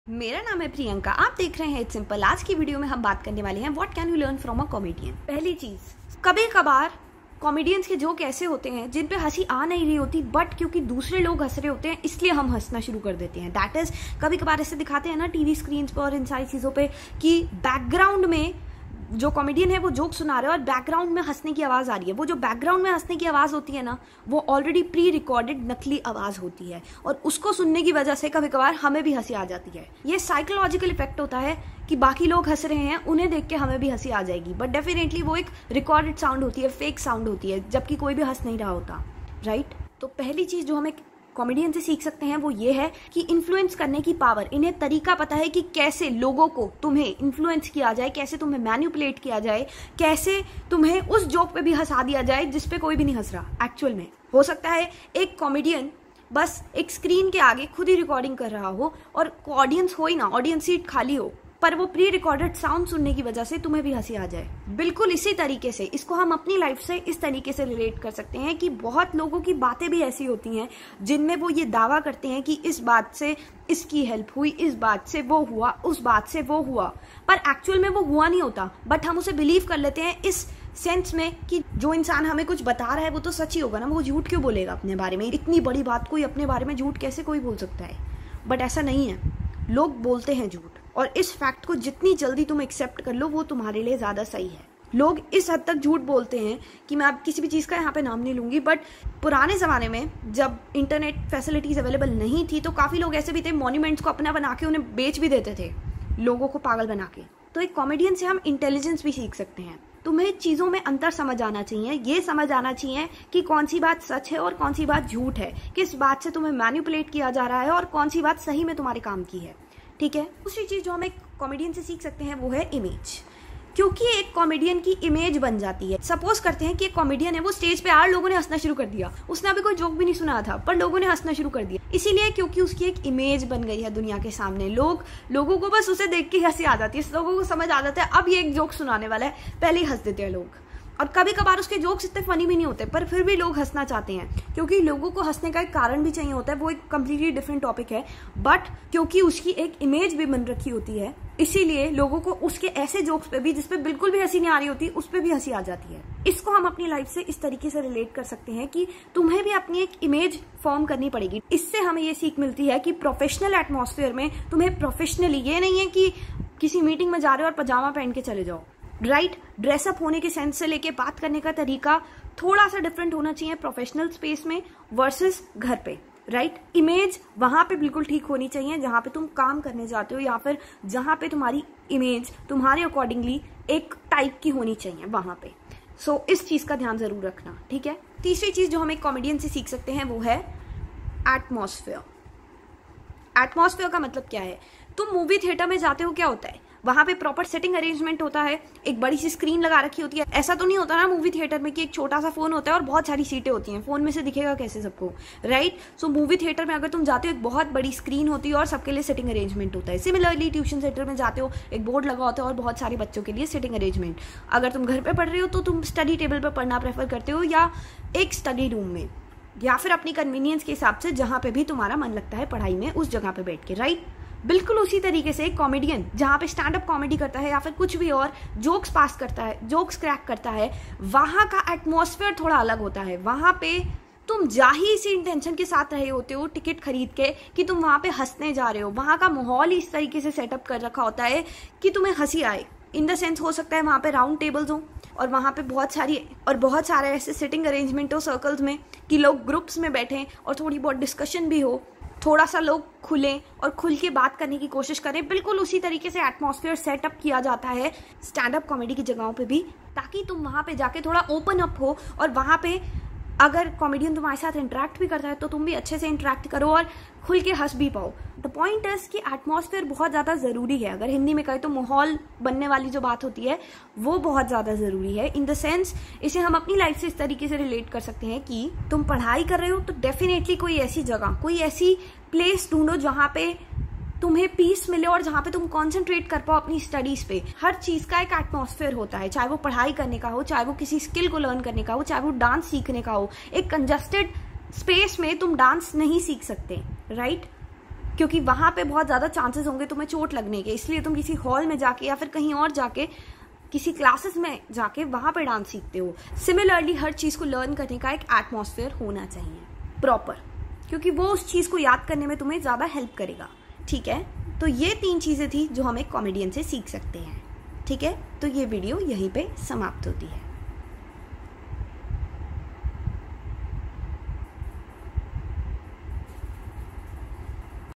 मेरा नाम है प्रियंका, आप देख रहे हैं इट्स सिंपल। आज की वीडियो में हम बात करने वाले हैं what can you learn from a comedian. पहली चीज, कभी कभार कॉमेडियंस के जोक ऐसे होते हैं जिन पे हंसी आ नहीं रही होती, बट क्योंकि दूसरे लोग हंस रहे होते हैं इसलिए हम हंसना शुरू कर देते हैं। दैट इज, कभी कभार ऐसे दिखाते हैं ना टीवी स्क्रीन पर और इन सारी चीजों पे कि बैकग्राउंड में जो कॉमेडियन है वो जोक सुना रहे हैं और बैकग्राउंड में हंसने की आवाज आ रही है। वो जो बैकग्राउंड में हंसने की आवाज होती है ना, वो ऑलरेडी प्री रिकॉर्डेड नकली आवाज होती है और उसको सुनने की वजह से कभी कभार हमें भी हंसी आ जाती है। ये साइकोलॉजिकल इफेक्ट होता है कि बाकी लोग हंस रहे हैं, उन्हें देख के हमें भी हंसी आ जाएगी, बट डेफिनेटली वो एक रिकॉर्डेड साउंड होती है, फेक साउंड होती है, जबकि कोई भी हंस नहीं रहा होता, राइट। तो पहली चीज जो हमें कॉमेडियन से सीख सकते हैं वो ये है कि इन्फ्लुएंस करने की पावर। इन्हें तरीका पता है कि कैसे लोगों को तुम्हें इन्फ्लुएंस किया जाए, कैसे तुम्हें मैनिपुलेट किया जाए, कैसे तुम्हें उस जोक पे भी हंसा दिया जाए जिस पे कोई भी नहीं हंस रहा। एक्चुअल में हो सकता है एक कॉमेडियन बस एक स्क्रीन के आगे खुद ही रिकॉर्डिंग कर रहा हो और ऑडियंस हो ही ना, ऑडियंस सीट खाली हो, पर वो प्री रिकॉर्डेड साउंड सुनने की वजह से तुम्हें भी हंसी आ जाए। बिल्कुल इसी तरीके से इसको हम अपनी लाइफ से इस तरीके से रिलेट कर सकते हैं कि बहुत लोगों की बातें भी ऐसी होती हैं जिनमें वो ये दावा करते हैं कि इस बात से इसकी हेल्प हुई, इस बात से वो हुआ, उस बात से वो हुआ, पर एक्चुअल में वो हुआ नहीं होता, बट हम उसे बिलीव कर लेते हैं इस सेंस में कि जो इंसान हमें कुछ बता रहा है वो तो सच ही होगा ना, वो झूठ क्यों बोलेगा अपने बारे में। इतनी बड़ी बात कोई अपने बारे में झूठ कैसे कोई बोल सकता है, बट ऐसा नहीं है, लोग बोलते हैं झूठ, और इस फैक्ट को जितनी जल्दी तुम एक्सेप्ट कर लो वो तुम्हारे लिए ज्यादा सही है। लोग इस हद तक झूठ बोलते हैं कि मैं अब किसी भी चीज़ का यहाँ पे नाम नहीं लूंगी, बट पुराने ज़माने में जब इंटरनेट फैसिलिटीज़ अवेलेबल नहीं थी तो काफ़ी लोग ऐसे भी थे, मॉन्यूमेंट्स को अपना बना के उन्हें बेच भी देते थे, लोगों को पागल बना के। तो एक कॉमेडियन से हम इंटेलिजेंस भी सीख सकते हैं। तुम्हें चीज़ों में अंतर समझ आना चाहिए, ये समझ आना चाहिए कि कौन सी बात सच है और कौन सी बात झूठ है, किस बात से तुम्हें मैनिपुलेट किया जा रहा है और कौन सी बात सही में तुम्हारे काम की है, ठीक है। दूसरी चीज़ जो हम एक कॉमेडियन से सीख सकते हैं वो है इमेज, क्योंकि एक कॉमेडियन की इमेज बन जाती है। सपोज करते हैं कि एक कॉमेडियन है, वो स्टेज पे आए, लोगों ने हंसना शुरू कर दिया, उसने अभी कोई जोक भी नहीं सुना था पर लोगों ने हंसना शुरू कर दिया, इसीलिए क्योंकि उसकी एक इमेज बन गई है दुनिया के सामने। लोगों को बस उसे देख के हंसी आ जाती है, लोगों को समझ आ जाता है अब ये एक जोक सुनाने वाला है, पहले ही हंस देते हैं लोग। और कभी कभार उसके जोक्स इतने फनी भी नहीं होते, पर फिर भी लोग हंसना चाहते हैं, क्योंकि लोगों को हंसने का एक कारण भी चाहिए होता है, वो एक कम्प्लीटली डिफरेंट टॉपिक है, बट क्योंकि उसकी एक इमेज भी बन रखी होती है इसीलिए लोगों को उसके ऐसे जोक्स पे भी जिसपे बिल्कुल भी हंसी नहीं आ रही होती उस पे भी हंसी आ जाती है। इसको हम अपनी लाइफ से इस तरीके से रिलेट कर सकते हैं कि तुम्हें भी अपनी एक इमेज फॉर्म करनी पड़ेगी। इससे हमें ये सीख मिलती है कि प्रोफेशनल एटमॉस्फेयर में तुम्हें प्रोफेशनली, ये नहीं है कि किसी मीटिंग में जा रहे हो और पजामा पहन के चले जाओ, राइट। ड्रेसअप होने के सेंस से लेके बात करने का तरीका थोड़ा सा डिफरेंट होना चाहिए प्रोफेशनल स्पेस में वर्सेस घर पे, राइट। इमेज वहां पे बिल्कुल ठीक होनी चाहिए जहां पे तुम काम करने जाते हो, या फिर जहां पे तुम्हारी इमेज तुम्हारे अकॉर्डिंगली एक टाइप की होनी चाहिए वहां पे। सो इस चीज का ध्यान जरूर रखना, ठीक है। तीसरी चीज जो हम एक कॉमेडियन से सीख सकते हैं वो है एटमॉस्फेयर। एटमॉस्फेयर का मतलब क्या है? तुम मूवी थिएटर में जाते हो, क्या होता है वहां पे प्रॉपर सेटिंग अरेंजमेंट होता है, एक बड़ी सी स्क्रीन लगा रखी होती है। ऐसा तो नहीं होता ना मूवी थिएटर में कि एक छोटा सा फोन होता है और बहुत सारी सीटें होती हैं, फोन में से दिखेगा कैसे सबको, राइट। सो मूवी थिएटर में अगर तुम जाते हो एक बहुत बड़ी स्क्रीन होती है और सबके लिए सिटिंग अरेंजमेंट होता है। सिमिलरली ट्यूशन सेंटर में जाते हो, एक बोर्ड लगा होता है और बहुत सारे बच्चों के लिए सिटिंग अरेंजमेंट। अगर तुम घर पे पढ़ रहे हो तो तुम स्टडी टेबल पर पढ़ना प्रेफर करते हो या एक स्टडी रूम में, या फिर अपनी कन्वीनियंस के हिसाब से जहां पे भी तुम्हारा मन लगता है पढ़ाई में उस जगह पे बैठ के, राइट। बिल्कुल उसी तरीके से एक कॉमेडियन जहां पे स्टैंड अप कॉमेडी करता है या फिर कुछ भी और जोक्स पास करता है, जोक्स क्रैक करता है, वहां का एटमॉस्फेयर थोड़ा अलग होता है। वहां पे तुम जा ही इसी इंटेंशन के साथ रहे होते हो टिकट खरीद के कि तुम वहां पे हंसने जा रहे हो। वहां का माहौल इस तरीके से सेटअप कर रखा होता है कि तुम्हें हंसी आए। इन द सेंस हो सकता है वहां पे राउंड टेबल्स हो और वहां पे बहुत सारे ऐसे सिटिंग अरेंजमेंट हो सर्कल्स में कि लोग ग्रुप्स में बैठे और थोड़ी बहुत डिस्कशन भी हो, थोड़ा सा लोग खुलें और खुल के बात करने की कोशिश करें। बिल्कुल उसी तरीके से एटमॉस्फेयर सेटअप किया जाता है स्टैंड अप कॉमेडी की जगहों पे भी, ताकि तुम वहां पे जाके थोड़ा ओपन अप हो और वहां पे अगर कॉमेडियन तुम्हारे साथ इंटरेक्ट भी करता है तो तुम भी अच्छे से इंटरेक्ट करो और खुल के हंस भी पाओ। द पॉइंट इज कि एटमॉस्फेयर बहुत ज्यादा जरूरी है। अगर हिंदी में कहें तो माहौल बनने वाली जो बात होती है वो बहुत ज्यादा जरूरी है। इन द सेंस इसे हम अपनी लाइफ से इस तरीके से रिलेट कर सकते हैं कि तुम पढ़ाई कर रहे हो तो डेफिनेटली कोई ऐसी जगह, कोई ऐसी प्लेस ढूंढो जहां पे तुम्हें पीस मिले और जहां पे तुम कंसंट्रेट कर पाओ अपनी स्टडीज पे। हर चीज का एक एटमॉस्फेयर होता है, चाहे वो पढ़ाई करने का हो, चाहे वो किसी स्किल को लर्न करने का हो, चाहे वो डांस सीखने का हो। एक कंजस्टेड स्पेस में तुम डांस नहीं सीख सकते, राइट। क्योंकि वहां पे बहुत ज्यादा चांसेस होंगे तुम्हें चोट लगने के, इसलिए तुम किसी हॉल में जाके या फिर कहीं और जाके किसी क्लासेस में जाके वहां पे डांस सीखते हो। सिमिलरली हर चीज को लर्न करने का एक एटमॉस्फेयर होना चाहिए प्रॉपर, क्योंकि वो उस चीज को याद करने में तुम्हें ज्यादा हेल्प करेगा। ठीक है, तो ये 3 चीजें थी जो हम एक कॉमेडियन से सीख सकते हैं। ठीक है, तो ये वीडियो यहीं पे समाप्त होती है।